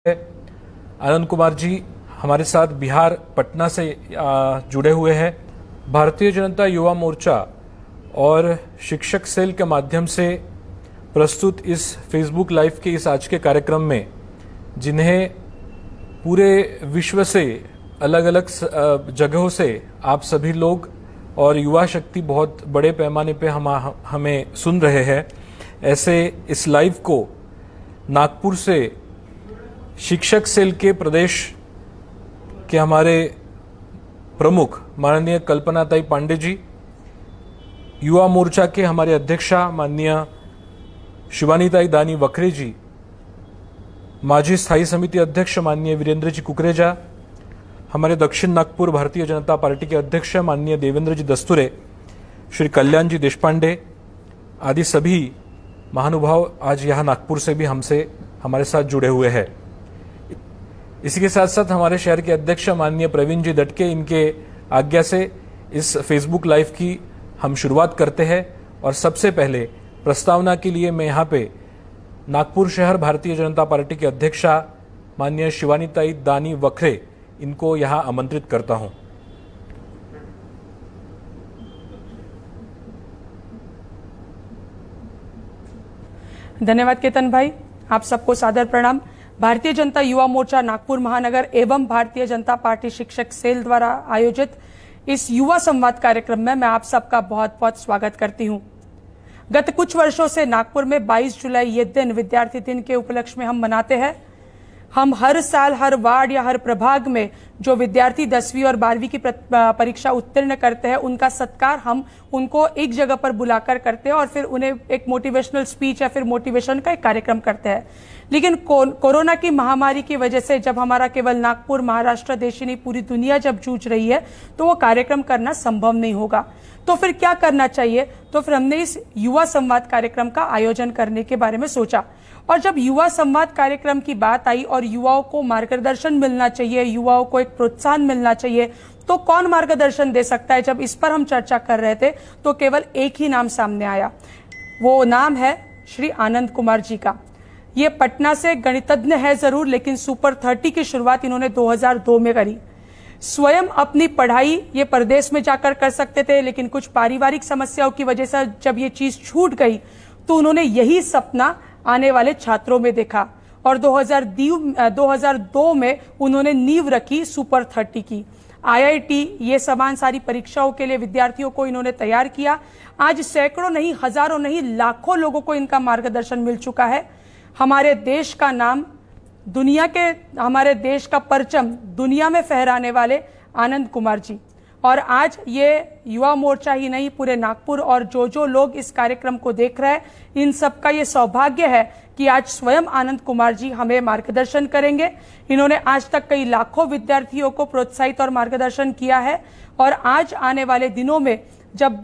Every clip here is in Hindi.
आनंद कुमार जी हमारे साथ बिहार पटना से जुड़े हुए हैं। भारतीय जनता युवा मोर्चा और शिक्षक सेल के माध्यम से प्रस्तुत इस फेसबुक लाइव के इस आज के कार्यक्रम में, जिन्हें पूरे विश्व से अलग अलग जगहों से आप सभी लोग और युवा शक्ति बहुत बड़े पैमाने पे हमें सुन रहे हैं, ऐसे इस लाइव को नागपुर से शिक्षक सेल के प्रदेश के हमारे प्रमुख माननीय कल्पनाताई पांडे जी, युवा मोर्चा के हमारे अध्यक्षा माननीय शिवानीताई दानी वखरे जी, माजी स्थायी समिति अध्यक्ष माननीय वीरेंद्र जी कुकरेजा, हमारे दक्षिण नागपुर भारतीय जनता पार्टी के अध्यक्ष माननीय देवेंद्र जी दस्तुरे, श्री कल्याण जी देशपांडे आदि सभी महानुभाव आज यहाँ नागपुर से भी हमारे साथ जुड़े हुए हैं। इसी के साथ साथ हमारे शहर के अध्यक्ष माननीय प्रवीण जी दटके, इनके आज्ञा से इस फेसबुक लाइव की हम शुरुआत करते हैं। और सबसे पहले प्रस्तावना के लिए मैं यहाँ पे नागपुर शहर भारतीय जनता पार्टी के अध्यक्षा माननीय शिवानीताई दानी वखरे, इनको यहाँ आमंत्रित करता हूँ। धन्यवाद केतन भाई, आप सबको सादर प्रणाम। भारतीय जनता युवा मोर्चा नागपुर महानगर एवं भारतीय जनता पार्टी शिक्षक सेल द्वारा आयोजित इस युवा संवाद कार्यक्रम में मैं आप सबका बहुत बहुत स्वागत करती हूं। गत कुछ वर्षों से नागपुर में 22 जुलाई ये दिन विद्यार्थी दिन के उपलक्ष्य में हम मनाते हैं। हम हर साल हर वार्ड या हर प्रभाग में जो विद्यार्थी 10वीं और 12वीं की परीक्षा उत्तीर्ण करते हैं, उनका सत्कार हम उनको एक जगह पर बुलाकर करते हैं और फिर उन्हें एक मोटिवेशनल स्पीच या फिर मोटिवेशन का एक कार्यक्रम करते हैं। लेकिन कोरोना की महामारी की वजह से जब हमारा केवल नागपुर, महाराष्ट्र देश ही नहीं पूरी दुनिया जब जूझ रही है, तो वो कार्यक्रम करना संभव नहीं होगा। तो फिर क्या करना चाहिए? तो फिर हमने इस युवा संवाद कार्यक्रम का आयोजन करने के बारे में सोचा। और जब युवा संवाद कार्यक्रम की बात आई और युवाओं को मार्गदर्शन मिलना चाहिए, युवाओं को एक प्रोत्साहन मिलना चाहिए, तो कौन मार्गदर्शन दे सकता है? जब इस पर हम चर्चा कर रहे थे तो केवल एक ही नाम सामने आया। वो नाम है श्री आनंद कुमार जी का। ये पटना से गणितज्ञ है जरूर, लेकिन सुपर 30 की शुरुआत इन्होंने 2002 में करी। स्वयं अपनी पढ़ाई ये परदेश में जाकर कर सकते थे, लेकिन कुछ पारिवारिक समस्याओं की वजह से जब ये चीज छूट गई तो उन्होंने यही सपना आने वाले छात्रों में देखा और 2002 में उन्होंने नींव रखी सुपर 30 की। IIT ये समान सारी परीक्षाओं के लिए विद्यार्थियों को इन्होंने तैयार किया। आज सैकड़ों नहीं, हजारों नहीं, लाखों लोगों को इनका मार्गदर्शन मिल चुका है। हमारे देश का नाम हमारे देश का परचम दुनिया में फहराने वाले आनंद कुमार जी। और आज ये युवा मोर्चा ही नहीं, पूरे नागपुर और जो लोग इस कार्यक्रम को देख रहे हैं, इन सबका ये सौभाग्य है कि आज स्वयं आनंद कुमार जी हमें मार्गदर्शन करेंगे। इन्होंने आज तक कई लाखों विद्यार्थियों को प्रोत्साहित और मार्गदर्शन किया है। और आज आने वाले दिनों में जब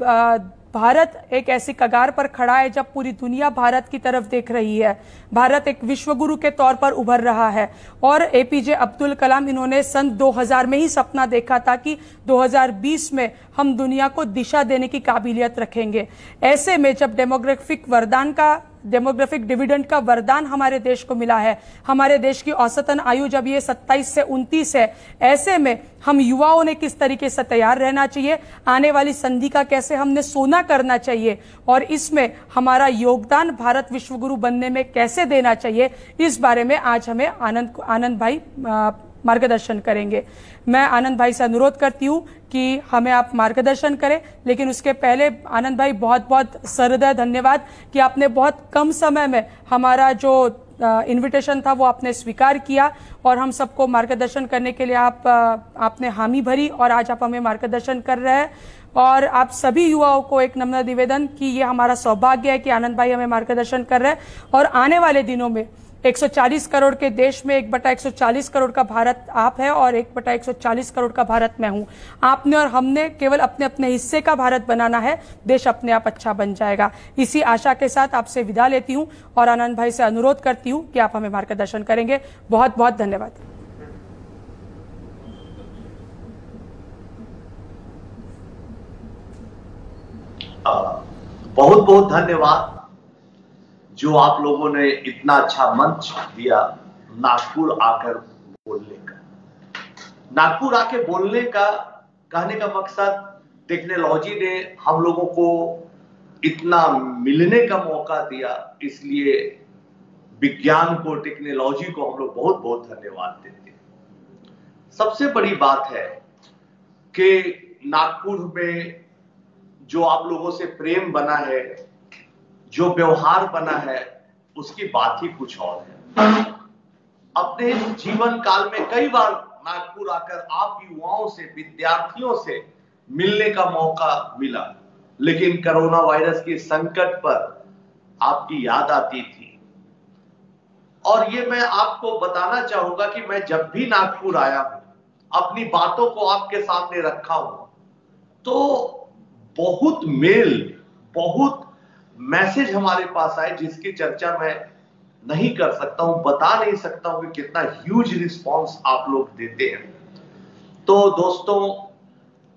भारत एक ऐसी कगार पर खड़ा है, जब पूरी दुनिया भारत की तरफ देख रही है, भारत एक विश्वगुरु के तौर पर उभर रहा है। और APJ अब्दुल कलाम, इन्होंने सन 2000 में ही सपना देखा था कि 2020 में हम दुनिया को दिशा देने की काबिलियत रखेंगे। ऐसे में जब डेमोग्राफिक डिविडेंड का वरदान हमारे देश को मिला है, हमारे देश की औसतन आयु जब ये 27 से 29 है, ऐसे में हम युवाओं ने किस तरीके से तैयार रहना चाहिए, आने वाली संधि का कैसे हमने सोना करना चाहिए और इसमें हमारा योगदान भारत विश्वगुरु बनने में कैसे देना चाहिए, इस बारे में आज हमें आनंद भाई मार्गदर्शन करेंगे। मैं आनंद भाई से अनुरोध करती हूँ कि हमें आप मार्गदर्शन करें, लेकिन उसके पहले आनंद भाई बहुत बहुत सहृदय धन्यवाद कि आपने बहुत कम समय में हमारा जो इनविटेशन था वो आपने स्वीकार किया और हम सबको मार्गदर्शन करने के लिए आपने हामी भरी और आज आप हमें मार्गदर्शन कर रहे हैं। और आप सभी युवाओं को एक नम्र निवेदन कि ये हमारा सौभाग्य है कि आनंद भाई हमें मार्गदर्शन कर रहे हैं और आने वाले दिनों में 140 करोड़ के देश में 1/140 करोड़ का भारत आप है और 1/140 करोड़ का भारत मैं हूं। आपने और हमने केवल अपने अपने हिस्से का भारत बनाना है, देश अपने आप अच्छा बन जाएगा। इसी आशा के साथ आपसे विदा लेती हूं और आनंद भाई से अनुरोध करती हूं कि आप हमें मार्गदर्शन करेंगे। बहुत बहुत धन्यवाद। बहुत बहुत धन्यवाद जो आप लोगों ने इतना अच्छा मंच दिया। नागपुर आकर बोलने का। नागपुर आके बोलने का कहने का मकसद, टेक्नोलॉजी ने हम लोगों को इतना मिलने का मौका दिया, इसलिए विज्ञान को, टेक्नोलॉजी को हम लोग बहुत बहुत धन्यवाद देते हैं। सबसे बड़ी बात है कि नागपुर में जो आप लोगों से प्रेम बना है, जो व्यवहार बना है, उसकी बात ही कुछ और है। अपने जीवन काल में कई बार नागपुर आकर आप युवाओं से, विद्यार्थियों से मिलने का मौका मिला, लेकिन कोरोना वायरस के संकट पर आपकी याद आती थी। और ये मैं आपको बताना चाहूंगा कि मैं जब भी नागपुर आया हूं, अपनी बातों को आपके सामने रखा हूं, तो बहुत मेल, बहुत मैसेज हमारे पास आए जिसकी चर्चा मैं नहीं कर सकता हूं, बता नहीं सकता हूं कि कितना ह्यूज रिस्पांस आप लोग देते हैं। तो दोस्तों,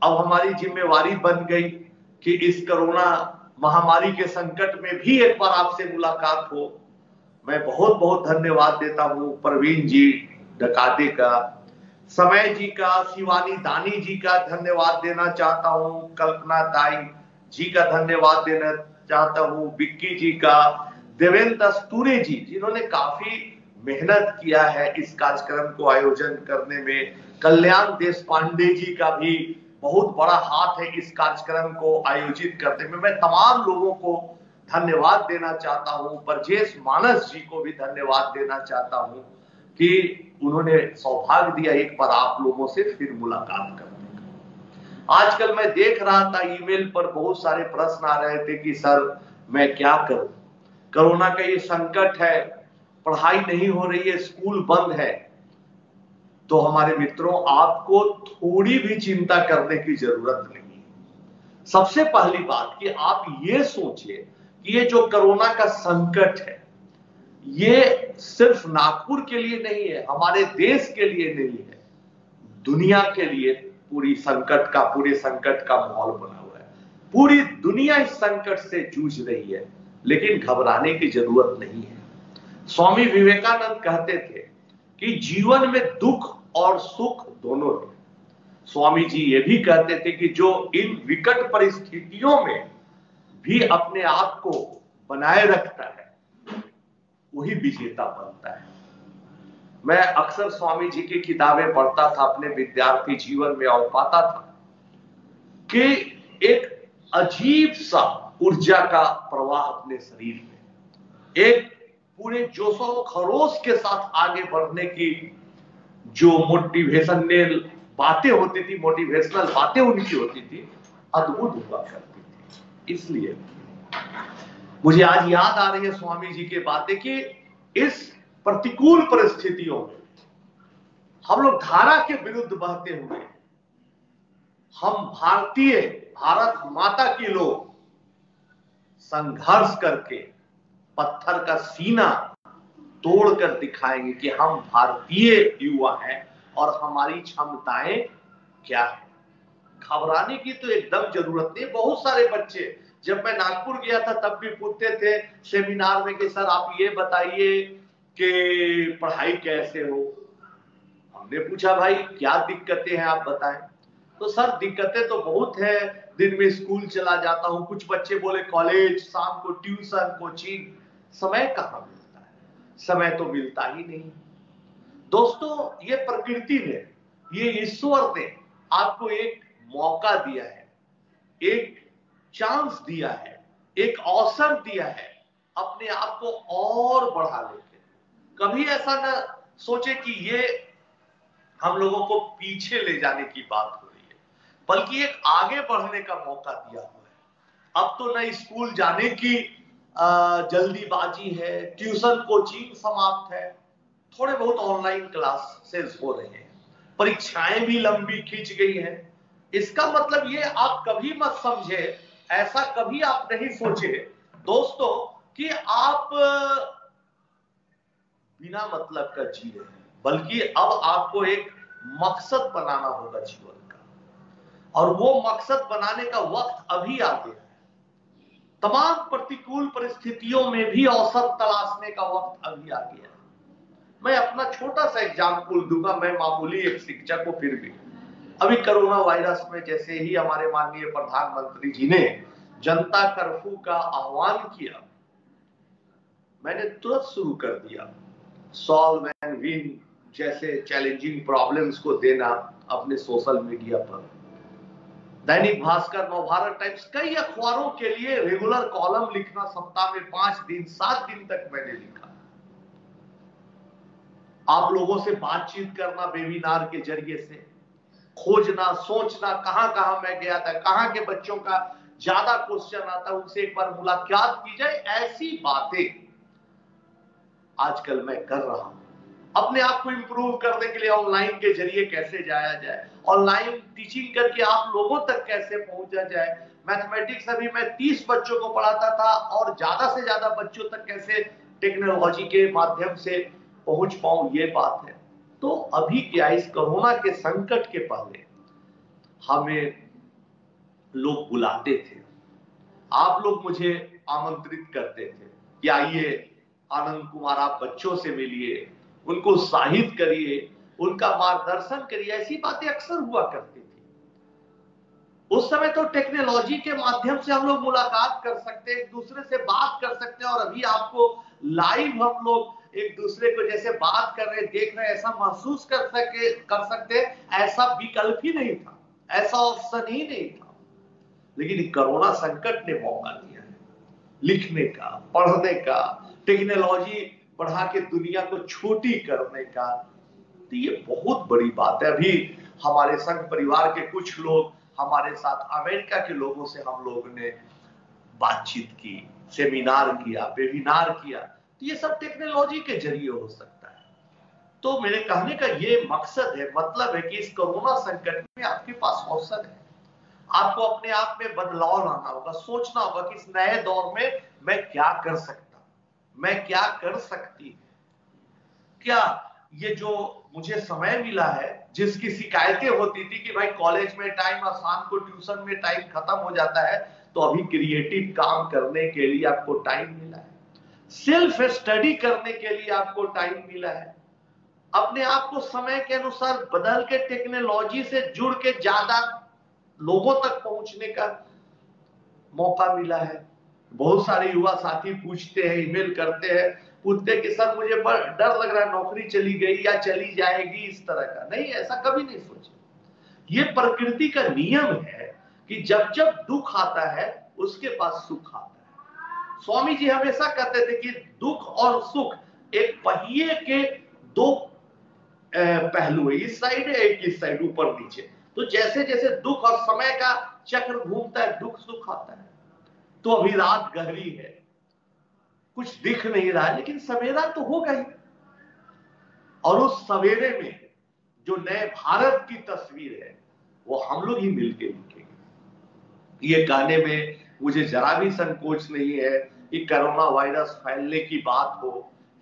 अब हमारी जिम्मेवारी बन गई कि इस कोरोना महामारी के संकट में भी एक बार आपसे मुलाकात हो। मैं बहुत बहुत धन्यवाद देता हूं प्रवीण जी डकाते का, समय जी का, शिवानी दानी जी का धन्यवाद देना चाहता हूं, कल्पना ताई जी का धन्यवाद देना चाहता हूं, विक्की जी का, देवेंद्र दस्तूरे जी जिन्होंने काफी मेहनत किया है इस कार्यक्रम को आयोजन करने में, कल्याण देश पांडे जी का भी बहुत बड़ा हाथ है इस कार्यक्रम को आयोजित करने में। मैं तमाम लोगों को धन्यवाद देना चाहता हूं, ब्रजेश मानस जी को भी धन्यवाद देना चाहता हूं कि उन्होंने सौभाग्य दिया एक बार आप लोगों से फिर मुलाकात करने का। आजकल मैं देख रहा था ईमेल पर बहुत सारे प्रश्न आ रहे थे कि सर मैं क्या करूं, कोरोना का ये संकट है, पढ़ाई नहीं हो रही है, स्कूल बंद है। तो हमारे मित्रों, आपको थोड़ी भी चिंता करने की जरूरत नहीं है। सबसे पहली बात कि आप ये सोचिए कि ये जो कोरोना का संकट है, ये सिर्फ नागपुर के लिए नहीं है, हमारे देश के लिए नहीं है, दुनिया के लिए पूरे संकट का माहौल बना हुआ है। पूरी दुनिया इस संकट से जूझ रही है, लेकिन घबराने की जरूरत नहीं है। स्वामी विवेकानंद कहते थे कि जीवन में दुख और सुख दोनों है। स्वामी जी ये भी कहते थे कि जो इन विकट परिस्थितियों में भी अपने आप को बनाए रखता है, वही विजेता बनता है। मैं अक्सर स्वामी जी की किताबें पढ़ता था अपने विद्यार्थी जीवन में और पाता था कि एक अजीब सा ऊर्जा का प्रवाह अपने शरीर में, एक पूरे जोशो खरोश के साथ आगे बढ़ने की जो मोटिवेशनल बातें होती थी, मोटिवेशनल बातें उनकी होती थी, अद्भुत हुआ करती थी। इसलिए मुझे आज याद आ रही है स्वामी जी की बातें कि इस प्रतिकूल परिस्थितियों में हम लोग धारा के विरुद्ध बहते हुए, हम भारतीय, भारत माता के लोग संघर्ष करके पत्थर का सीना तोड़कर दिखाएंगे कि हम भारतीय युवा हैं और हमारी क्षमताएं क्या है। घबराने की तो एकदम जरूरत नहीं। बहुत सारे बच्चे, जब मैं नागपुर गया था तब भी पूछते थे सेमिनार में कि सर आप ये बताइए कि पढ़ाई कैसे हो। हमने पूछा भाई क्या दिक्कतें हैं आप बताएं। तो सर दिक्कतें तो बहुत है, दिन में स्कूल चला जाता हूं, कुछ बच्चे बोले कॉलेज, शाम को ट्यूशन, कोचिंग, समय कहां मिलता है, समय तो मिलता ही नहीं। दोस्तों, ये प्रकृति ने, ये ईश्वर ने आपको एक मौका दिया है, एक चांस दिया है, एक अवसर दिया है अपने आप को और बढ़ा लेके। कभी ऐसा न सोचे कि ये हम लोगों को पीछे ले जाने की बात हो रही है, बल्कि एक आगे बढ़ने का मौका दिया हुआ है। अब तो न स्कूल जाने की जल्दीबाजी है, ट्यूशन कोचिंग समाप्त है, थोड़े बहुत ऑनलाइन क्लासेस हो रहे हैं, परीक्षाएं भी लंबी खींच गई हैं। इसका मतलब ये आप कभी मत समझे, ऐसा कभी आप नहीं सोचे दोस्तों कि आप बिना मतलब का जी रहे हैं, बल्कि अब आपको एक मकसद बनाना होगा जीवन का, और वो मकसद बनाने का वक्त अभी आ गया है। तमाम प्रतिकूल परिस्थितियों में भी अवसर तलाशने का वक्त अभी आ गया है। मैं अपना छोटा सा एग्जाम्पल दूंगा, मैं मामूली एक शिक्षक हूं, फिर भी अभी कोरोना वायरस में जैसे ही हमारे माननीय प्रधानमंत्री जी ने जनता कर्फ्यू का आह्वान किया, मैंने तुरंत शुरू कर दिया सॉल्व एंड विन जैसे चैलेंजिंग प्रॉब्लम्स को देना अपने सोशल मीडिया पर। दैनिक भास्कर, नवभारत टाइम्स, कई अखबारों के लिए रेगुलर कॉलम लिखना, सप्ताह में 5 दिन 7 दिन तक मैंने लिखा। आप लोगों से बातचीत करना वेबिनार के जरिए से, खोजना, सोचना कहां कहां मैं गया था, कहां के बच्चों का ज्यादा क्वेश्चन आता, उनसे एक बार मुलाकात की जाए, ऐसी बातें आजकल मैं कर रहा हूं। अपने आप को इंप्रूव करने के लिए ऑनलाइन के जरिए कैसे जाया जाए, ऑनलाइन टीचिंग करके आप लोगों तक कैसे पहुंचा जाए। मैथमेटिक्स अभी मैं 30 बच्चों को पढ़ाता था और ज्यादा से ज्यादा बच्चों तक कैसे टेक्नोलॉजी के माध्यम से पहुंच पाऊं, ये बात है। तो अभी क्या, इस कोरोना के संकट के पहले हमें लोग बुलाते थे, आप लोग मुझे आमंत्रित करते थे कि आइए आनंद कुमार आप बच्चों से मिलिए, उनको उत्साहित करिए, उनका मार्गदर्शन करिए, ऐसी बातें अक्सर हुआ करती थी। उस समय तो टेक्नोलॉजी के माध्यम से हम लोग मुलाकात कर सकते, एक दूसरे से बात कर सकते हैं, और अभी आपको लाइव हम लोग एक दूसरे को जैसे बात कर रहे, देख रहे, ऐसा महसूस कर सकते, ऐसा विकल्प ही नहीं था, ऐसा ऑप्शन ही नहीं था। लेकिन कोरोना संकट ने मौका दिया है लिखने का, पढ़ने का, टेक्नोलॉजी बढ़ा के दुनिया को छोटी करने का। तो ये बहुत बड़ी बात है। अभी हमारे संघ परिवार के कुछ लोग हमारे साथ अमेरिका के लोगों से हम लोगों ने बातचीत की, सेमिनार किया, वेबिनार किया। तो ये सब टेक्नोलॉजी के जरिए हो सकता है। तो मेरे कहने का ये मकसद है, मतलब है कि इस कोरोना संकट में आपके पास अवसर है, आपको अपने आप में बदलाव लाना होगा, सोचना होगा कि इस नए दौर में मैं क्या कर सकता, मैं क्या कर सकती, क्या ये जो मुझे समय मिला है, जिसकी शिकायतें होती थी कि भाई कॉलेज में टाइम और शाम को ट्यूशन में टाइम खत्म हो जाता है, तो अभी क्रिएटिव काम करने के लिए आपको टाइम मिला है, सेल्फ स्टडी करने के लिए आपको टाइम मिला है, अपने आप को समय के अनुसार बदल के टेक्नोलॉजी से जुड़ के ज्यादा लोगों तक पहुंचने का मौका मिला है। बहुत सारे युवा साथी पूछते हैं, ईमेल करते हैं, पूछते हैं कि सर मुझे डर लग रहा है, नौकरी चली गई या चली जाएगी, इस तरह का। नहीं, ऐसा कभी नहीं सोचे। ये प्रकृति का नियम है कि जब जब दुख आता है उसके बाद सुख आता है। स्वामी जी हमेशा कहते थे कि दुख और सुख एक पहिए के दो पहलू है, इस साइड है, एक इस साइड, ऊपर नीचे। तो जैसे जैसे दुख और समय का चक्र घूमता है, दुख सुख आता है। तो अभी रात गहरी है, कुछ दिख नहीं रहा, लेकिन सवेरा तो होगा ही। और उस सवेरे में जो नए भारत की तस्वीर है वो हम लोग ही मिलके लिखेंगे। ये कहने में मुझे जरा भी संकोच नहीं है कि कोरोना वायरस फैलने की बात हो,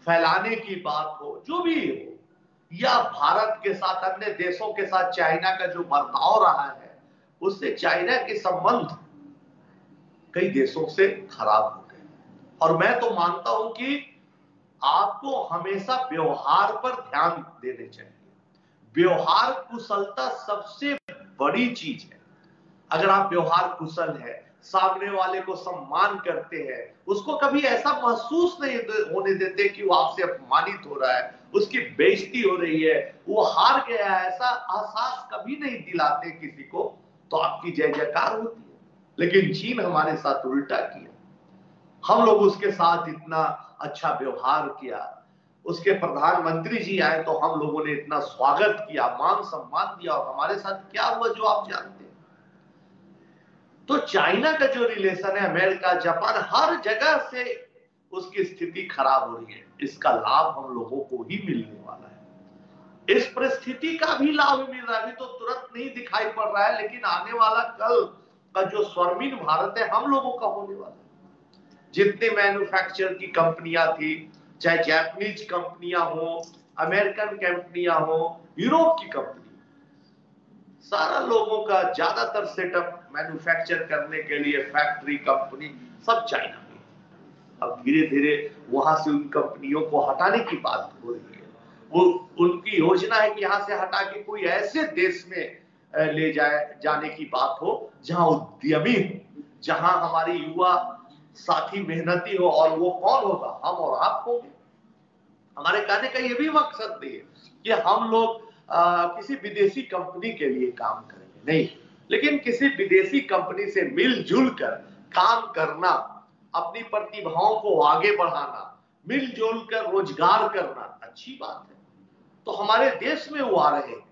फैलाने की बात हो, जो भी हो, या भारत के साथ अन्य देशों के साथ चाइना का जो बर्ताव रहा है, उससे चाइना के संबंध कई देशों से खराब हो गए। और मैं तो मानता हूं कि आपको हमेशा व्यवहार पर ध्यान देने चाहिए। व्यवहार कुशलता सबसे बड़ी चीज है। अगर आप व्यवहार कुशल है, सामने वाले को सम्मान करते हैं, उसको कभी ऐसा महसूस नहीं होने देते कि वो आपसे अपमानित हो रहा है, उसकी बेइज्जती हो रही है, वो हार गया है, ऐसा एहसास कभी नहीं दिलाते किसी को, तो आपकी जय जयकार होती है। लेकिन चीन हमारे साथ उल्टा किया। हम लोग उसके साथ इतना अच्छा व्यवहार किया, उसके प्रधानमंत्री जी आए तो हम लोगों ने इतना स्वागत किया, मान सम्मान दिया, और हमारे साथ क्या हुआ जो आप जानते हैं। तो चाइना का जो रिलेशन है, अमेरिका, जापान, हर जगह से उसकी स्थिति खराब हो रही है। इसका लाभ हम लोगों को ही मिलने वाला है। इस परिस्थिति का भी लाभ मिल रहा है, अभी तो तुरंत नहीं दिखाई पड़ रहा है, लेकिन आने वाला कल का जो स्वर्णिम भारत है हम लोगों का होने वाला है। जितने मैन्युफैक्चर की कंपनियां थी, चाहे जापानीज कंपनियां हो, अमेरिकन कंपनियां हो, यूरोप की कंपनी, सारा लोगों का ज्यादातर सेटअप मैन्युफैक्चर करने के लिए फैक्ट्री, कंपनी सब चाइना में। अब धीरे धीरे वहां से उन कंपनियों को हटाने की बात हो रही है। वो उनकी योजना है कि यहां से हटा के कोई ऐसे देश में ले जाने की बात हो जहां उद्यमी हो, जहां हमारी युवा साथी मेहनती हो। और वो कौन होगा? हम और आप होंगे। हमारे कहने का ये भी मकसद नहीं है कि हम लोग किसी विदेशी कंपनी के लिए काम करेंगे, नहीं, लेकिन किसी विदेशी कंपनी से मिलजुल कर काम करना, अपनी प्रतिभाओं को आगे बढ़ाना, मिलजुल कर रोजगार करना अच्छी बात है। तो हमारे देश में वो आ रहे हैं,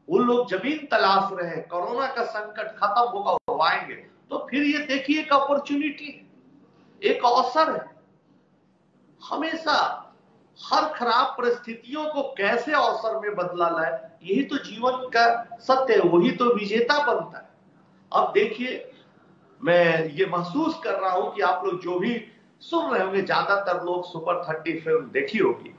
उन लोग जमीन तलाश रहे हैं, कोरोना का संकट खत्म होगा वो आएंगे। तो फिर ये देखिए एक अपॉर्चुनिटी है, एक अवसर है। हमेशा हर खराब परिस्थितियों को कैसे अवसर में बदला लाए, यही तो जीवन का सत्य है, वही तो विजेता बनता है। अब देखिए, मैं ये महसूस कर रहा हूं कि आप लोग जो भी सुन रहे होंगे, ज्यादातर लोग सुपर 30 फिल्म देखी होगी,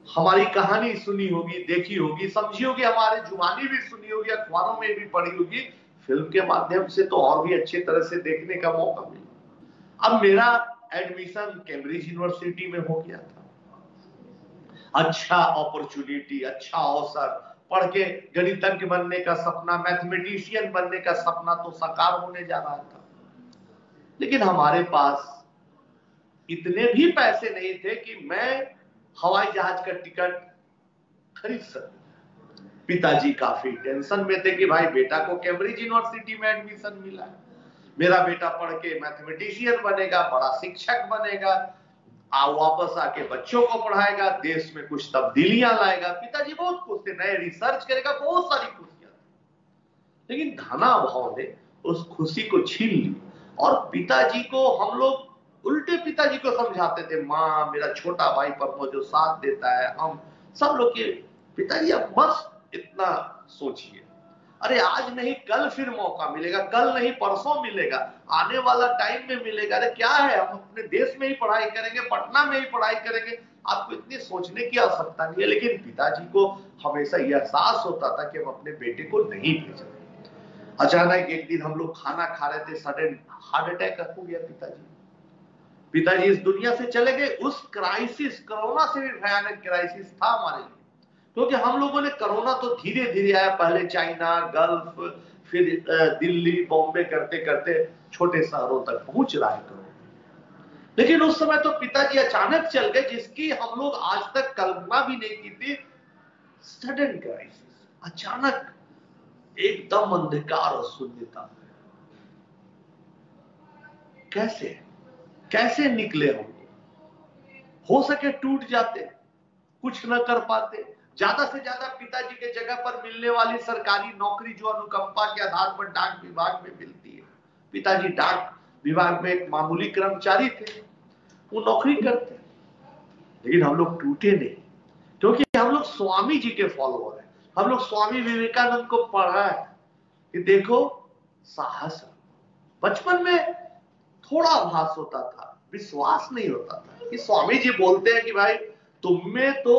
हमारी कहानी सुनी होगी, देखी होगी, समझी होगी, हमारे जुबानी भी सुनी होगी, अखबारों में भी पढ़ी होगी, फिल्म के माध्यम से तो और भी अच्छी तरह से देखने का मौका मिला। अब मेरा एडमिशन कैम्ब्रिज यूनिवर्सिटी में हो गया था। अच्छा अपॉर्चुनिटी, अच्छा अवसर, पढ़ के गणितज्ञ बनने का सपना, मैथमेटिशियन बनने का सपना तो साकार होने जा रहा था। लेकिन हमारे पास इतने भी पैसे नहीं थे कि मैं हवाई जहाज का टिकट खरीद सकूं। पिताजी काफी टेंशन में थे कि भाई बेटा को कैम्ब्रिज यूनिवर्सिटी में एडमिशन मिला है, मेरा बेटा पढ़ के मैथमेटिशियन बनेगा, बड़ा शिक्षक बनेगा, वापस आके बच्चों को पढ़ाएगा, देश में कुछ तब्दीलियां लाएगा। पिताजी बहुत खुश थे, नए रिसर्च करेगा, बहुत सारी खुशियां थी। लेकिन धनाभाव ने उस खुशी को छीन ली और पिताजी को हम लोग उल्टे पिताजी को समझाते थे, माँ मेरा छोटा भाई पर जो साथ देता है, हम सब लोग के पिताजी अब बस इतना सोचिए, अरे आज नहीं कल फिर मौका मिलेगा, कल नहीं परसों मिलेगा, आने वाला टाइम में मिलेगा। अरे क्या है, हम अपने देश में ही पढ़ाई करेंगे, पटना में ही पढ़ाई करेंगे, आपको इतनी सोचने की आवश्यकता नहीं है। लेकिन पिताजी को हमेशा यह एहसास होता था कि हम अपने बेटे को नहीं भेजेंगे। अचानक एक दिन हम लोग खाना खा रहे थे, सडन हार्ट अटैक हो गया पिताजी इस दुनिया से चले गए। उस क्राइसिस, कोरोना से भी भयानक क्राइसिस था हमारे लिए, क्योंकि हम लोगों ने कोरोना तो धीरे धीरे आया, पहले चाइना, गल्फ, फिर दिल्ली, बॉम्बे करते करते छोटे शहरों तक पहुंच रहा है कोरोना। लेकिन उस समय तो पिताजी अचानक चल गए, जिसकी हम लोग आज तक कल्पना भी नहीं की थी। सडन क्राइसिस, अचानक एकदम अंधकार और शून्यता। कैसे निकले हम? हो सके टूट जाते, कुछ न कर पाते, ज्यादा से ज्यादा पिताजी के जगह पर मिलने वाली सरकारी नौकरी जो अनुकंपा के आधार पर डाक विभाग में मिलती है, पिताजी डाक विभाग में एक मामूली कर्मचारी थे, वो नौकरी करते। लेकिन हम लोग टूटे नहीं, क्योंकि हम लोग स्वामी जी के फॉलोअर हैं। हम लोग स्वामी विवेकानंद को पढ़ा है कि देखो साहस। बचपन में थोड़ा आभास होता था, विश्वास नहीं होता था कि स्वामी जी बोलते हैं कि भाई तुम में तो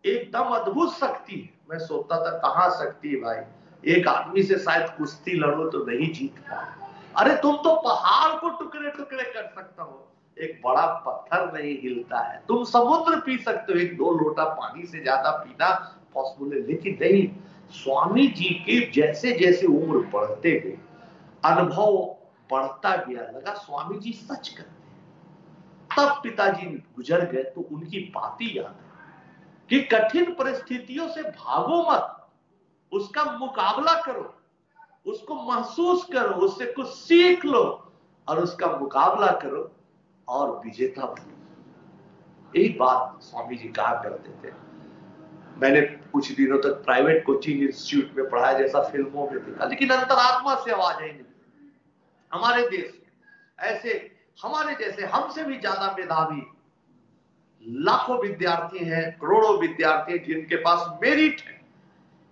एकदम अद्भुत शक्ति है। मैं सोचता था कहां शक्ति है भाई, एक आदमी से शायद कुश्ती लड़ो तो नहीं जीत पाओ। अरे तुम तो पहाड़ को टुकड़े टुकड़े कर सकता हो, एक बड़ा पत्थर नहीं हिलता है। तुम समुद्र पी सकते हो, 1-2 लोटा पानी से ज्यादा पीना पॉसिबल है। लेकिन नहीं, स्वामी जी की जैसे जैसे उम्र बढ़ते गई, अनुभव बढ़ता गया, लगा स्वामी जी सच करते हैं। तब पिताजी गुजर गए तो उनकी बातें याद है कि कठिन परिस्थितियों से भागो मत, उसका मुकाबला करो, उसको महसूस करो, उससे कुछ सीख लो और उसका मुकाबला करो और विजेता बनो। एक बात स्वामी जी कहा करते थे। मैंने कुछ दिनों तक प्राइवेट कोचिंग इंस्टीट्यूट में पढ़ाया, जैसा फिल्मों में देखा, लेकिन अंतरात्मा से आवाज आई नहीं। हमारे देश में ऐसे हमारे जैसे हमसे भी ज्यादा मेधावी लाखों विद्यार्थी हैं, करोड़ों विद्यार्थी हैं, जिनके पास मेरिट है,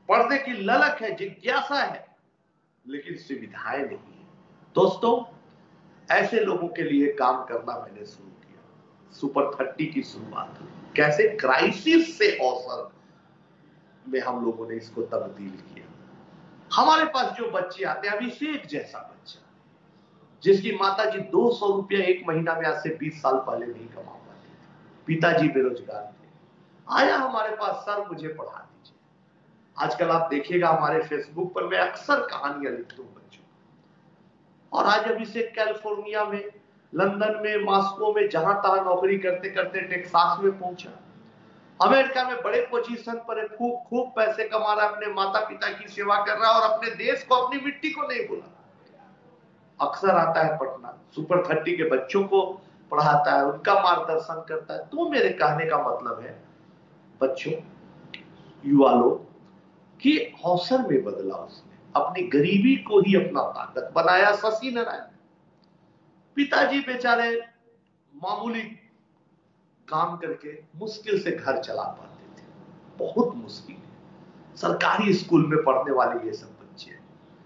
पढ़ने की ललक है, जिज्ञासा है, लेकिन सुविधाएं नहीं है। दोस्तों, ऐसे लोगों के लिए काम करना मैंने शुरू किया। सुपर 30 की शुरुआत कैसे क्राइसिस से अवसर में हम लोगों ने इसको तब्दील किया। हमारे पास जो बच्चे आते हैं, अभिषेक जैसा बच्चा जिसकी माताजी 200 रुपया एक महीना में आज से 20 साल पहले नहीं कमा पाती थी, पिताजी बेरोजगार थे, आया हमारे पास, सर मुझे पढ़ा दीजिए। आजकल आप देखिएगा हमारे फेसबुक पर मैं अक्सर कहानियां लिखता हूं बच्चों, और आज अभी से कैलिफोर्निया में, लंदन में, मॉस्को में, जहां तहां नौकरी करते करते टेक्सास में पहुंचा। अमेरिका में बड़े पोजीशन पर है, खूब खूब पैसे कमा रहा है, अपने माता पिता की सेवा कर रहा है और अपने देश को, अपनी मिट्टी को नहीं भूला। अक्सर आता है पटना, सुपर 30 के बच्चों को पढ़ाता है, उनका मार्गदर्शन करता है। तो मेरे कहने का मतलब है बच्चों, युवा लोग, कि अवसर में बदला उसने, अपनी गरीबी को ही अपना ताकत बनाया। शशि नारायण पिताजी बेचारे मामूली काम करके मुश्किल से घर चला पाते थे, बहुत मुश्किल। सरकारी स्कूल में पढ़ने वाले ये सब बच्चे,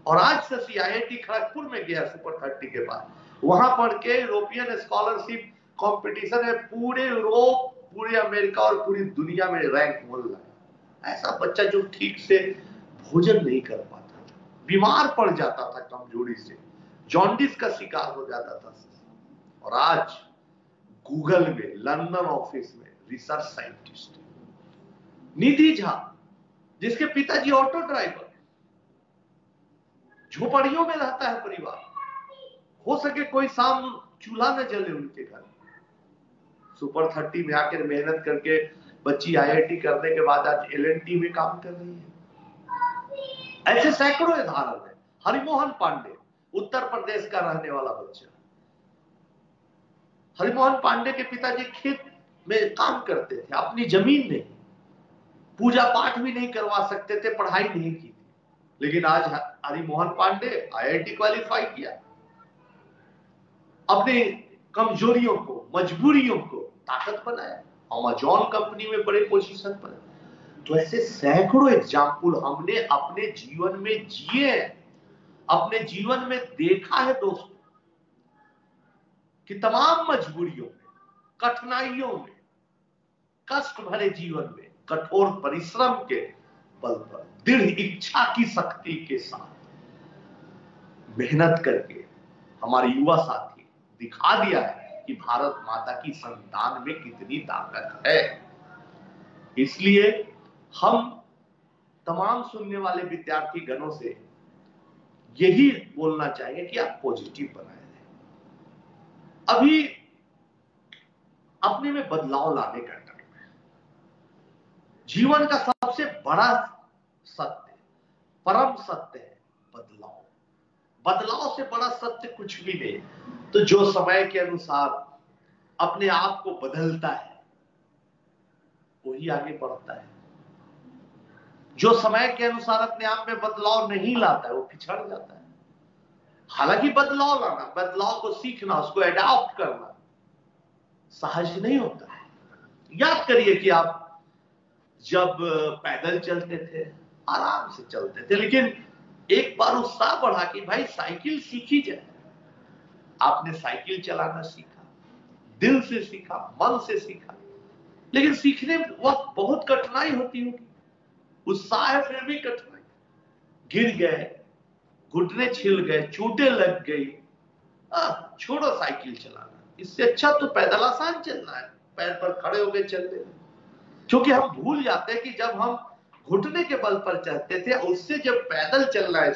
और आज शशि IIT खड़गपुर में गया सुपर 30 के बाद, वहां पढ़ के यूरोपियन स्कॉलरशिप कंपटीशन में पूरे यूरोप, पूरे अमेरिका और पूरी दुनिया में रैंक बोल रहा है। ऐसा बच्चा जो ठीक से भोजन नहीं कर पाता था, बीमार पड़ जाता था कमजोरी से, जॉन्डिस का शिकार हो जाता था, और आज गूगल में, लंदन ऑफिस में रिसर्च साइंटिस्ट। निधि झा जिसके पिताजी ऑटो ड्राइवर, झोपड़ियों में रहता है परिवार, हो सके कोई शाम चूल्हा न जले उनके घर, सुपर 30 में आकर मेहनत करके बच्ची IIT करने के बाद आज L&T में काम कर रही है। ऐसे सैकड़ों उदाहरण है। हरिमोहन पांडे उत्तर प्रदेश का रहने वाला बच्चा, हरिमोहन पांडे के पिताजी खेत में काम करते थे, अपनी जमीन नहीं, पूजा पाठ भी नहीं करवा सकते थे, पढ़ाई नहीं की थी, लेकिन आज हरिमोहन पांडे IIT क्वालिफाई किया, अपने कमजोरियों को, मजबूरियों को ताकत बनाया, अमेजॉन कंपनी में बड़े पोजीशन पर। तो ऐसे सैकड़ों एग्जाम्पल हमने अपने जीवन में जिए, अपने जीवन में देखा है दोस्तों, कि तमाम मजबूरियों में, कठिनाइयों में, कष्ट भरे जीवन में, कठोर परिश्रम के बल पर, दृढ़ इच्छा की शक्ति के साथ मेहनत करके हमारे युवा साथी दिखा दिया है कि भारत माता की संतान में कितनी ताकत है। इसलिए हम तमाम सुनने वाले विद्यार्थी गणों से यही बोलना चाहेंगे कि आप पॉजिटिव बनाए रहें। अभी अपने में बदलाव लाने का टाइम है। जीवन का सबसे बड़ा सत्य, परम सत्य है बदलाव। बदलाव से बड़ा सत्य कुछ भी नहीं। तो जो समय के अनुसार अपने आप को बदलता है वही आगे बढ़ता है। जो समय के अनुसार अपने आप में बदलाव नहीं लाता है वो पिछड़ जाता है। हालांकि बदलाव लाना, बदलाव को सीखना, उसको एडॉप्ट करना सहज नहीं होता है। याद करिए कि आप जब पैदल चलते थे, आराम से चलते थे, लेकिन एक बार उत्साह बढ़ा कि भाई साइकिल सीखी जाए। आपने साइकिल चलाना सीखा, दिल से सीखा, मन से सीखा, लेकिन सीखने वक्त बहुत कठिनाई होती होगी। उत्साह है फिर भी कठिनाई, गिर गए, घुटने छिल गए, चोटें लग गई, छोड़ो साइकिल चलाना, इससे अच्छा तो पैदल आसान चलना है, पैर पर खड़े होकर चलते। क्योंकि हम भूल जाते हैं कि जब हम घुटने के बल पर चलते थे, उससे जब पैदल चलना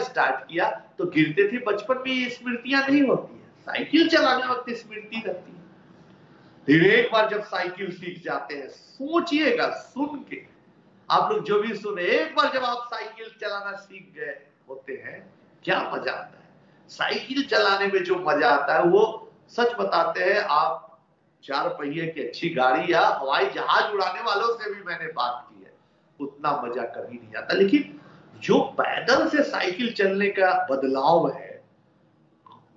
स्टार्ट किया तो गिरते थे। बचपन में ये स्मृतियां नहीं होती है, साइकिल चलाने वक्त स्मृति रहती है। फिर एक बार जब साइकिल सीख जाते हैं, सोचिएगा, सुन के आप लोग जो भी सुने, एक बार जब आप साइकिल चलाना सीख गए होते हैं, क्या मजा आता है। साइकिल चलाने में जो मजा आता है वो सच बताते हैं, आप 4 पहिए की अच्छी गाड़ी या हवाई जहाज उड़ाने वालों से भी मैंने बात की है, उतना मजा कभी नहीं आता। लेकिन जो पैदल से साइकिल चलने का बदलाव है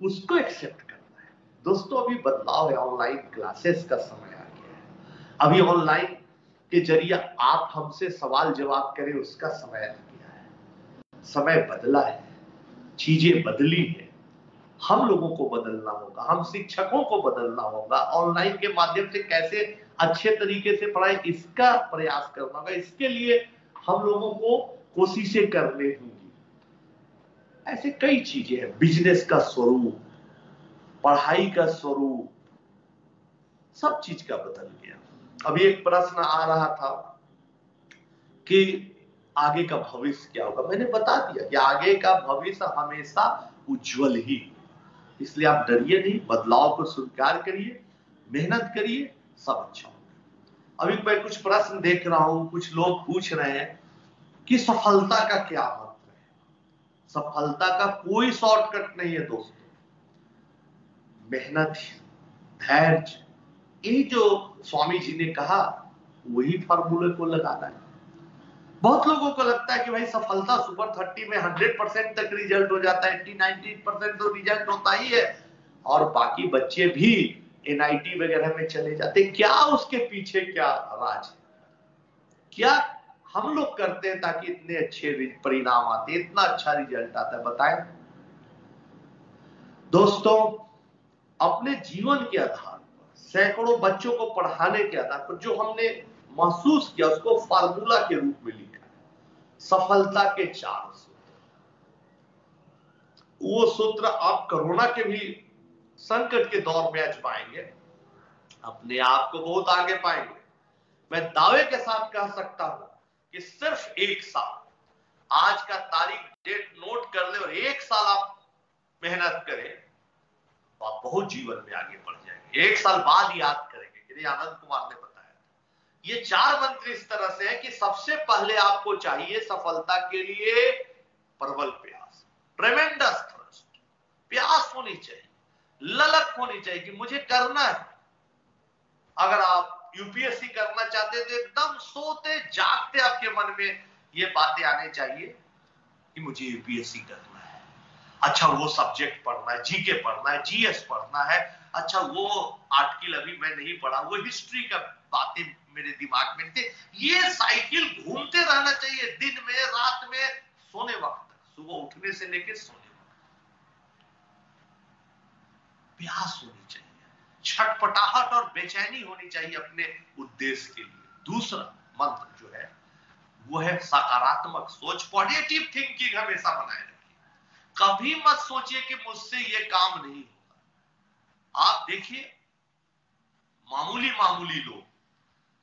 उसको एक्सेप्ट करना है। दोस्तों अभी बदलाव है, ऑनलाइन क्लासेस का समय आ गया है। अभी ऑनलाइन के जरिए आप हमसे सवाल जवाब करें, उसका समय आ गया है। समय बदला है, चीजें बदली है, हम लोगों को बदलना होगा, हम शिक्षकों को बदलना होगा। ऑनलाइन के माध्यम से कैसे अच्छे तरीके से पढ़ाई, इसका प्रयास करना होगा। इसके लिए हम लोगों को कोशिशें करनी होंगी। ऐसे कई चीजें हैं, बिजनेस का स्वरूप, पढ़ाई का स्वरूप, सब चीज का बदल गया। अभी एक प्रश्न आ रहा था कि आगे का भविष्य क्या होगा। मैंने बता दिया कि आगे का भविष्य हमेशा उज्जवल ही, इसलिए आप डरिए नहीं, बदलाव को स्वीकार करिए, मेहनत करिए, सब अच्छा होगा। अभी मैं कुछ प्रश्न देख रहा हूं, कुछ लोग पूछ रहे हैं कि सफलता का क्या मंत्र है। सफलता का कोई शॉर्टकट नहीं है दोस्तों, मेहनत, धैर्य, ये जो स्वामी जी ने कहा वही फार्मूले को लगाना है। बहुत लोगों को लगता है कि भाई सफलता सुपर 30 में 100% तक रिजल्ट हो जाता है, 80-90% तो रिजल्ट होता ही है, और बाकी बच्चे भी NIT वगैरह में चले जाते। क्या उसके पीछे क्या राज है, क्या हम लोग करते हैं ताकि इतने अच्छे परिणाम आते, इतना अच्छा रिजल्ट आता है, बताएं दोस्तों। अपने जीवन के आधार पर, सैकड़ों बच्चों को पढ़ाने के आधार पर जो हमने महसूस किया उसको फार्मूला के रूप में लिखा है। सफलता के 4 सूत्र, वो सूत्र आप कोरोना के भी संकट के दौर में आजमाएंगे, अपने आप को बहुत आगे पाएंगे। मैं दावे के साथ कह सकता हूं कि सिर्फ 1 साल, आज का तारीख डेट नोट कर ले और 1 साल आप मेहनत करें तो आप बहुत जीवन में आगे बढ़ जाएंगे। 1 साल बाद याद करेंगे कि आनंद कुमार ने बताया। ये 4 मंत्र इस तरह से है कि सबसे पहले आपको चाहिए सफलता के लिए प्रबल प्रयास, ट्रेमेंडस थ्रस्ट, प्यास होनी चाहिए, ललक होनी चाहिए कि मुझे करना है। अगर आप UPSC करना चाहते तो एकदम सोते जागते आपके मन में ये बातें आने चाहिए कि मुझे UPSC करना है। अच्छा वो सब्जेक्ट पढ़ना है, GK पढ़ना है, GS पढ़ना है, अच्छा वो आर्टिकल अभी मैं नहीं पढ़ा, वो हिस्ट्री का बातें मेरे दिमाग में थे। ये साइकिल घूमते रहना चाहिए दिन में, रात में, सोने वक्त तक, सुबह उठने से लेकर सोने वक्त। प्यास होनी चाहिए, छटपटाहट और बेचैनी होनी चाहिए अपने उद्देश्य के लिए। दूसरा मंत्र जो है वो है सकारात्मक सोच, पॉजिटिव थिंकिंग हमेशा बनाए रखिए। कभी मत सोचिए कि मुझसे ये काम नहीं होगा। आप देखिए मामूली मामूली लोग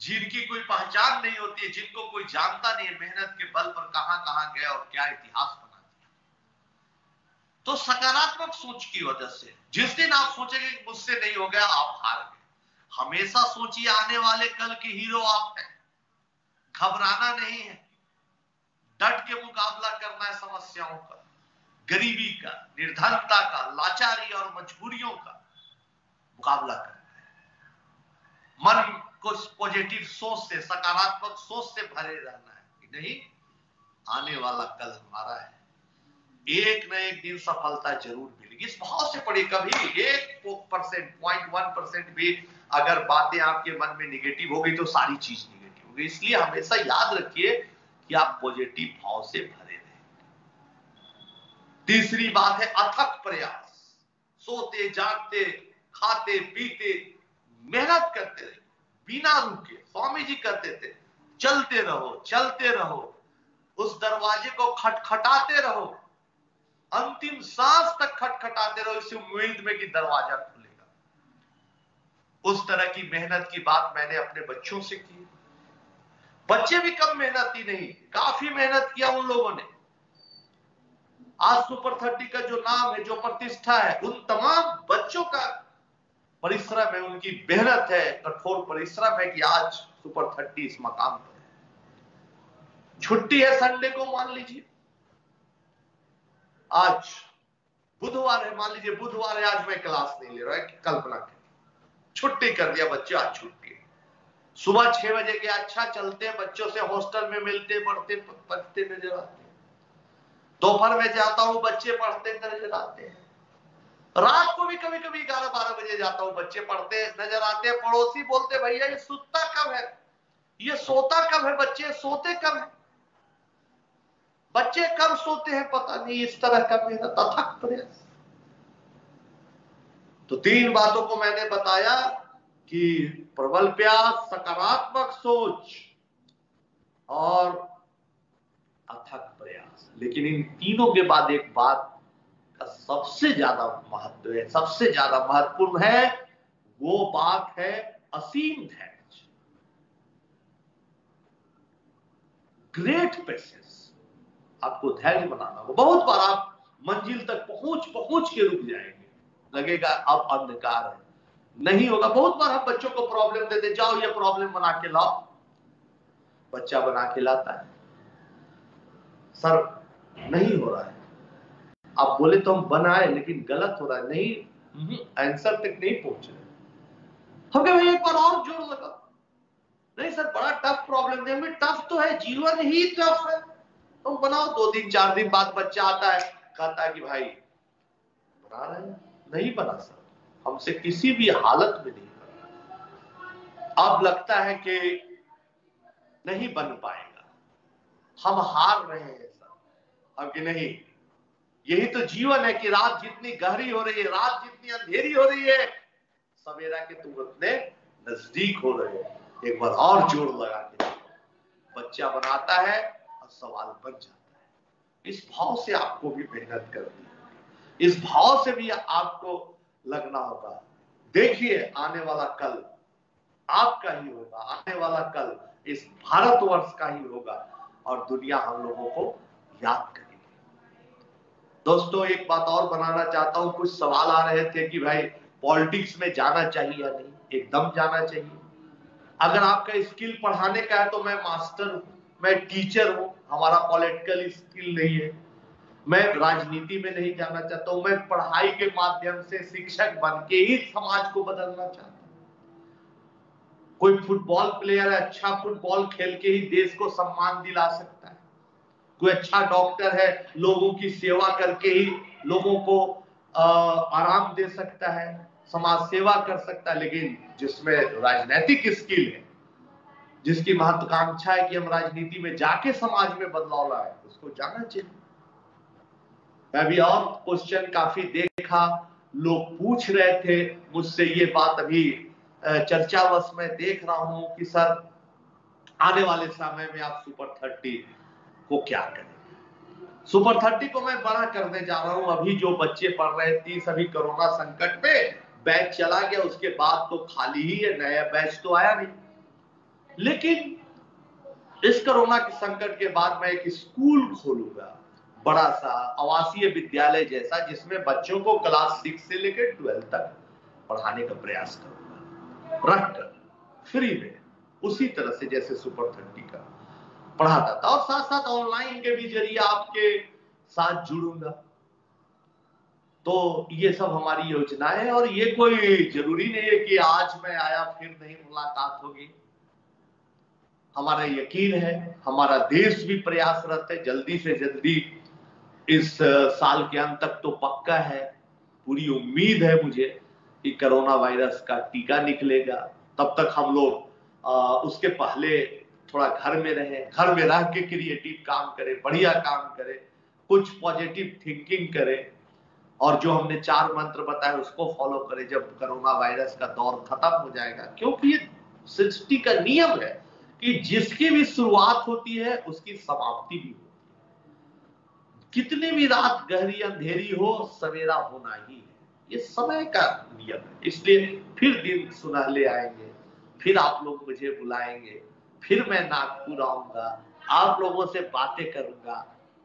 जिनकी कोई पहचान नहीं होती है, जिनको कोई जानता नहीं है, मेहनत के बल पर कहां कहां गए और क्या इतिहास बना दिया। तो सकारात्मक सोच की वजह से जिस दिन आप सोचेंगे कि मुझसे नहीं हो गया, आप हार गए। हमेशा सोचिए आने वाले कल के हीरो आप हैं। घबराना नहीं है, डट के मुकाबला करना है समस्याओं का, गरीबी का, निर्धनता का, लाचारी और मजबूरियों का मुकाबला करना है। मन को पॉजिटिव सोच से, सकारात्मक सोच से भरे रहना है कि नहीं, आने वाला कल हमारा है, एक न एक दिन सफलता जरूर मिलेगी। इस भाव से पढ़े, कभी 1%, 0.1% भी अगर बातें आपके मन में निगेटिव हो गई तो सारी चीज निगेटिव हो गई। इसलिए हमेशा याद रखिए कि आप पॉजिटिव भाव से भरे रहें। तीसरी बात है अथक प्रयास, सोते जागते खाते पीते मेहनत करते रहे बिना रुके। स्वामी जी कहते थे चलते रहो, चलते रहो, उस दरवाजे को खटखटाते रहो, अंतिम सांस तक खटखटाते रहो, इस उम्मीद में कि दरवाजा खुलेगा। उस तरह की मेहनत की बात मैंने अपने बच्चों से की। बच्चे भी कम मेहनती नहीं, काफी मेहनत किया उन लोगों ने। आज सुपर 30 का जो नाम है, जो प्रतिष्ठा है, उन तमाम बच्चों का परिश्रम है, उनकी मेहनत है, कठोर परिश्रम है कि आज सुपर 30 इस मकाम पर है। छुट्टी है संडे को, मान लीजिए आज बुधवार है, मान लीजिए बुधवार है, आज मैं क्लास नहीं ले रहा है, कल्पना करिए, छुट्टी कर दिया बच्चे, आज छुट्टी है। सुबह 6 बजे के अच्छा चलते हैं, बच्चों से हॉस्टल में मिलते पढ़ते नजर आते हैं। दोपहर में जाता हूं, बच्चे पढ़ते नजर आते हैं। रात को भी कभी कभी 11-12 बजे जाता हूं, बच्चे पढ़ते नजर आते हैं। पड़ोसी बोलते भैया ये सुतता कब है, ये सोता कब है, बच्चे सोते कब है, बच्चे कब सोते हैं पता नहीं। इस तरह का मेरा अथक प्रयास। तो 3 बातों को मैंने बताया कि प्रबल प्यास, सकारात्मक सोच और अथक प्रयास। लेकिन इन तीनों के बाद एक बात का सबसे ज्यादा महत्व है, सबसे ज्यादा महत्वपूर्ण है, वो बात है असीम धैर्य। ग्रेट पेशेंस, आपको धैर्य बनाना होगा। बहुत बार आप मंजिल तक पहुंच के रुक जाएंगे, लगेगा अब अंधकार है, नहीं होगा। बहुत बार हम बच्चों को प्रॉब्लम देते, जाओ ये प्रॉब्लम बना के लाओ, बच्चा बना के लाता है, सर नहीं हो रहा है, आप बोले तो हम बनाए लेकिन गलत हो रहा है, नहीं आंसर तक नहीं पहुंच रहे। हम कहे भाई एक बार और जोर लगा, नहीं सर बड़ा टफ प्रॉब्लम है। टफ तो है, जीवन ही टफ है, तुम बनाओ। 2 दिन 4 दिन बाद बच्चा आता है, कहता है कि भाई बना रहे हैं, नहीं बना सर, हमसे किसी भी हालत में नहीं बना। अब लगता है कि नहीं बन पाएगा, हम हार रहे हैं सर। अब कि नहीं, यही तो जीवन है कि रात जितनी गहरी हो रही है, रात जितनी अंधेरी हो रही है, सवेरा के तुम उतने नजदीक हो रहे हो। एक बार और जोर लगा के बच्चा बनाता है और सवाल बन जाता है। इस भाव से आपको भी मेहनत करनी है, इस भाव से भी आपको लगना होगा। देखिए आने वाला कल आपका ही होगा, आने वाला कल इस भारतवर्ष का ही होगा और दुनिया हम लोगों को याद करेगी। दोस्तों एक बात और बनाना चाहता हूं, कुछ सवाल आ रहे थे कि भाई पॉलिटिक्स में जाना चाहिए या नहीं। एकदम जाना चाहिए। अगर आपका स्किल पढ़ाने का है तो मैं मास्टर हूं, मैं टीचर हूं, हमारा पॉलिटिकल स्किल नहीं है। मैं राजनीति में नहीं जाना चाहता हूं, मैं पढ़ाई के माध्यम से शिक्षक बन के ही समाज को बदलना चाहता हूं। कोई फुटबॉल प्लेयर है, अच्छा फुटबॉल खेल के ही देश को सम्मान दिला सकता है। कोई अच्छा डॉक्टर है, लोगों की सेवा करके ही लोगों को आराम दे सकता है, समाज सेवा कर सकता है। लेकिन जिसमें राजनीतिक स्किल है, जिसकी महत्वाकांक्षा है कि हम राजनीति में जाके समाज में बदलाव लाए, उसको जाना चाहिए। मैं भी और क्वेश्चन काफी देखा, लोग पूछ रहे थे मुझसे ये बात, अभी चर्चावश में देख रहा हूं कि सर आने वाले समय में आप सुपर 30 को क्या करेंगे। सुपर 30 को मैं बड़ा करने जा रहा हूं। अभी जो बच्चे पढ़ रहे थे, सभी कोरोना संकट पे बैच चला गया, उसके बाद तो खाली ही है, नया बैच तो आया नहीं। लेकिन इस कोरोना के संकट के बाद मैं एक स्कूल खोलूंगा, बड़ा सा आवासीय विद्यालय जैसा, जिसमें बच्चों को क्लास 6 से लेकर 12 तक पढ़ाने का प्रयास करूंगा, रखकर फ्री में, उसी तरह से जैसे सुपर 30 का पढ़ाता था। और साथ साथ ऑनलाइन के भी जरिए आपके साथ जुड़ूंगा। तो ये सब हमारी योजना है और ये कोई जरूरी नहीं है कि आज मैं आया फिर नहीं मुलाकात होगी। हमारा यकीन है, हमारा देश भी प्रयासरत है, जल्दी से जल्दी इस साल के अंत तक तो पक्का है, पूरी उम्मीद है मुझे कि कोरोना वायरस का टीका निकलेगा। तब तक हम लोग उसके पहले थोड़ा घर में रहें, घर में रह के क्रिएटिव काम करें, बढ़िया काम करें, कुछ पॉजिटिव थिंकिंग करें और जो हमने 4 मंत्र बताए उसको फॉलो करें जब कोरोना वायरस का दौर खत्म हो जाएगा। क्योंकि ये सृष्टि का नियम है कि जिसकी भी शुरुआत होती है उसकी समाप्ति भी होती है। कितनी भी रात गहरी अंधेरी हो, सवेरा होना ही है, ये समय का नियम है। इसलिए फिर दिन सुनहले आएंगे, फिर आप लोग मुझे बुलाएंगे, फिर मैं नागपुर आऊंगा, आप लोगों से बातें करूंगा,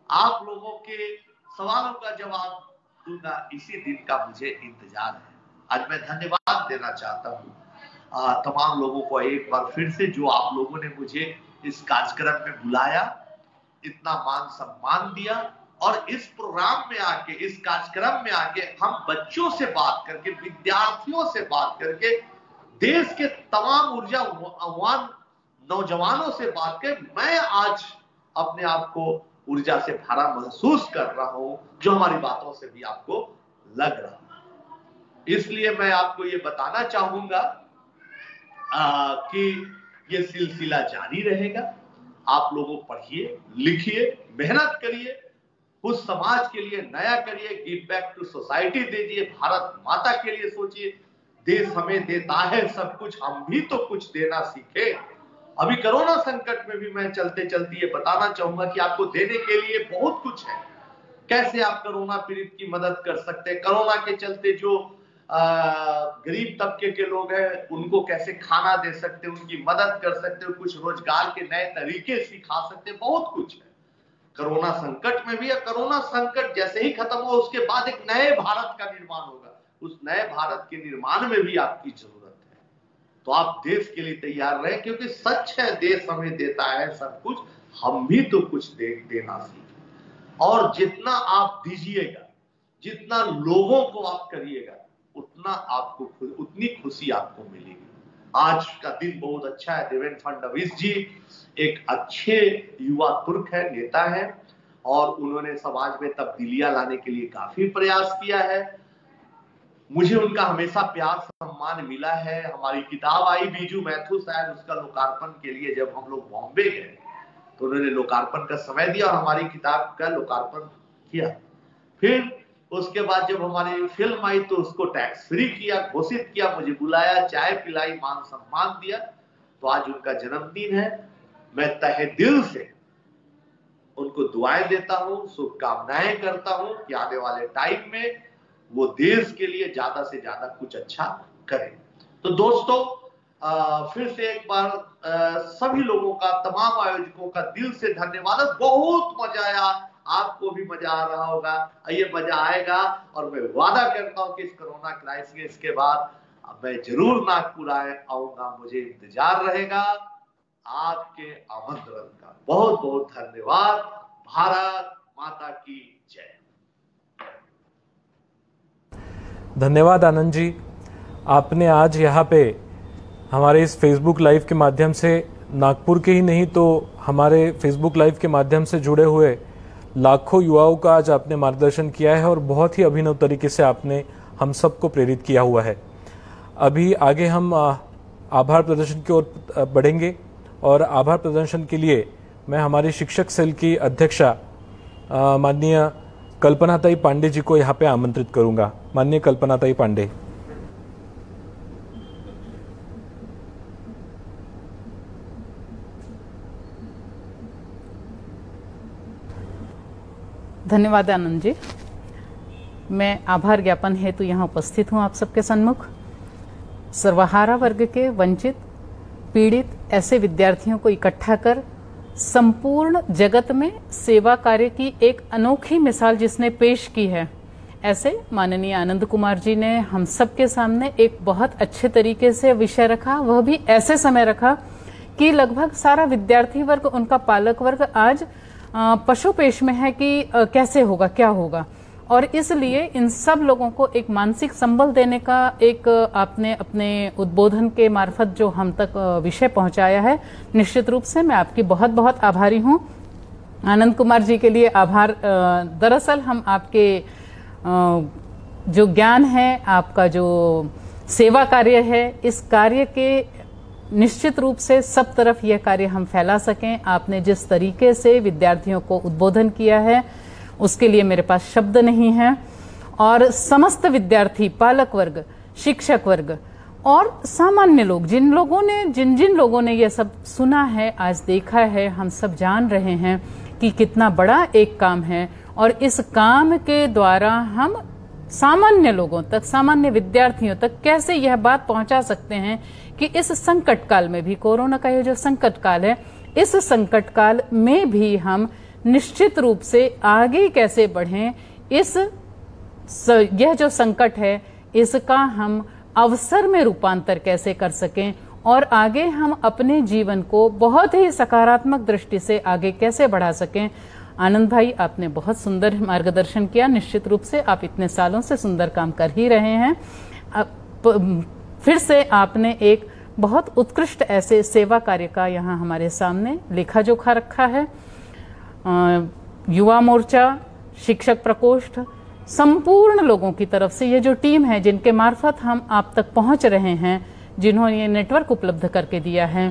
आप लोगों के सवालों का जवाब दूंगा। इसी दिन का मुझे इंतजार है। आज मैं धन्यवाद देना चाहता हूँ तमाम लोगों को एक बार फिर से, जो आप लोगों ने मुझे इस कार्यक्रम में बुलाया, इतना मान सम्मान दिया और इस प्रोग्राम में आके, इस कार्यक्रम में आके हम बच्चों से बात करके, विद्यार्थियों से बात करके, देश के तमाम ऊर्जावान नौजवानों से बात कर, मैं आज अपने आप को ऊर्जा से भरा महसूस कर रहा हूं, जो हमारी बातों से भी आपको लग रहा है। इसलिए मैं आपको ये बताना चाहूंगा कि ये सिलसिला जारी रहेगा। आप लोगों पढ़िए, लिखिए, मेहनत करिए, कुछ समाज के लिए नया करिए, गिव बैक टू सोसाइटी दीजिए, भारत माता के लिए सोचिए। देश हमें देता है सब कुछ, हम भी तो कुछ देना सीखे। अभी कोरोना संकट में भी मैं चलते चलते ये बताना चाहूंगा कि आपको देने के लिए बहुत कुछ है। कैसे आप कोरोना पीड़ित की मदद कर सकते हैं, कोरोना के चलते जो गरीब तबके के लोग हैं उनको कैसे खाना दे सकते, उनकी मदद कर सकते, कुछ रोजगार के नए तरीके सिखा सकते, बहुत कुछ है। कोरोना संकट में भी, कोरोना संकट जैसे ही खत्म हो उसके बाद एक नए भारत का निर्माण होगा, उस नए भारत के निर्माण में भी आपकी जरूरत है। तो आप देश के लिए तैयार रहे, क्योंकि सच है देश हमें देता है सब कुछ, हम भी तो कुछ देना सीखें। और जितना आप दीजिएगा, जितना लोगों को आप करिएगा, उतना आपको उतनी खुशी आपको मिलेगी। आज का दिन बहुत अच्छा है। देवेंद्र फडणवीस जी एक अच्छे युवा तुर्क है, नेता है, और उन्होंने समाज में तब्दीलियां लाने के लिए काफी प्रयास किया है। मुझे उनका हमेशा प्यार सम्मान मिला है। हमारी किताब आई बीजू मैथ्यू शायद, उसका लोकार्पण के लिए जब हम लोग बॉम्बे गए तो उन्होंने लोकार्पण का समय दिया और हमारी किताब का लोकार्पण किया। फिर उसके बाद जब हमारी फिल्म आई तो उसको टैक्स फ्री किया, घोषित किया, मुझे बुलाया, चाय पिलाई, मान सम्मान दिया। तो आज उनका जन्मदिन है। मैं तहे दिल से उनको दुआएं देता हूं, शुभकामनाएं करता हूं कि आने वाले टाइम में वो देश के लिए ज्यादा से ज्यादा कुछ अच्छा करें। तो दोस्तों फिर से एक बार सभी लोगों का, तमाम आयोजकों का दिल से धन्यवाद। बहुत मजा आया, आपको भी मजा आ रहा होगा, ये मजा आएगा। और मैं वादा करता हूं कि इस कोरोना क्राइसिस के बाद मैं जरूर नागपुर आऊंगा, मुझे इंतजार रहेगा आपके आमंत्रण का। बहुत बहुत धन्यवाद। भारत माता की जय। धन्यवाद आनंद जी, आपने आज यहाँ पे हमारे इस फेसबुक लाइव के माध्यम से नागपुर के ही नहीं तो हमारे फेसबुक लाइव के माध्यम से जुड़े हुए लाखों युवाओं का आज आपने मार्गदर्शन किया है और बहुत ही अभिनव तरीके से आपने हम सबको प्रेरित किया हुआ है। अभी आगे हम आभार प्रदर्शन की ओर बढ़ेंगे और आभार प्रदर्शन के लिए मैं हमारी शिक्षक सेल की अध्यक्षा माननीय कल्पनाताई पांडे जी को यहाँ पे आमंत्रित करूंगा। माननीय कल्पनाताई पांडे। धन्यवाद आनंद जी। मैं आभार ज्ञापन हेतु यहाँ उपस्थित हूँ आप सबके सन्मुख। सर्वहारा वर्ग के वंचित, पीड़ित ऐसे विद्यार्थियों को इकट्ठा कर संपूर्ण जगत में सेवा कार्य की एक अनोखी मिसाल जिसने पेश की है, ऐसे माननीय आनंद कुमार जी ने हम सबके सामने एक बहुत अच्छे तरीके से विषय रखा। वह भी ऐसे समय रखा कि लगभग सारा विद्यार्थी वर्ग, उनका पालक वर्ग आज पशुपेश में है कि कैसे होगा, क्या होगा। और इसलिए इन सब लोगों को एक मानसिक संबल देने का एक आपने अपने उद्बोधन के मार्फत जो हम तक विषय पहुंचाया है, निश्चित रूप से मैं आपकी बहुत बहुत आभारी हूं। आनंद कुमार जी के लिए आभार। दरअसल हम आपके जो ज्ञान है, आपका जो सेवा कार्य है, इस कार्य के निश्चित रूप से सब तरफ यह कार्य हम फैला सकें। आपने जिस तरीके से विद्यार्थियों को उद्बोधन किया है उसके लिए मेरे पास शब्द नहीं है। और समस्त विद्यार्थी, पालक वर्ग, शिक्षक वर्ग और सामान्य लोग, जिन लोगों ने यह सब सुना है, आज देखा है, हम सब जान रहे हैं कि कितना बड़ा एक काम है। और इस काम के द्वारा हम सामान्य लोगों तक, सामान्य विद्यार्थियों तक कैसे यह बात पहुंचा सकते हैं कि इस संकट काल में भी, कोरोना का ये जो संकट काल है, इस संकट काल में भी हम निश्चित रूप से आगे कैसे बढ़ें। यह जो संकट है इसका हम अवसर में रूपांतर कैसे कर सकें और आगे हम अपने जीवन को बहुत ही सकारात्मक दृष्टि से आगे कैसे बढ़ा सकें। आनंद भाई, आपने बहुत सुंदर मार्गदर्शन किया। निश्चित रूप से आप इतने सालों से सुंदर काम कर ही रहे हैं। फिर से आपने एक बहुत उत्कृष्ट ऐसे सेवा कार्य का यहाँ हमारे सामने लेखा जोखा रखा है। युवा मोर्चा, शिक्षक प्रकोष्ठ, संपूर्ण लोगों की तरफ से ये जो टीम है जिनके मार्फत हम आप तक पहुंच रहे हैं, जिन्होंने ये नेटवर्क उपलब्ध करके दिया है,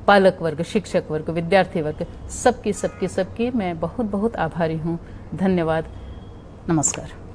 पालक वर्ग, शिक्षक वर्ग, विद्यार्थी वर्ग, सबकी मैं बहुत बहुत आभारी हूँ। धन्यवाद। नमस्कार।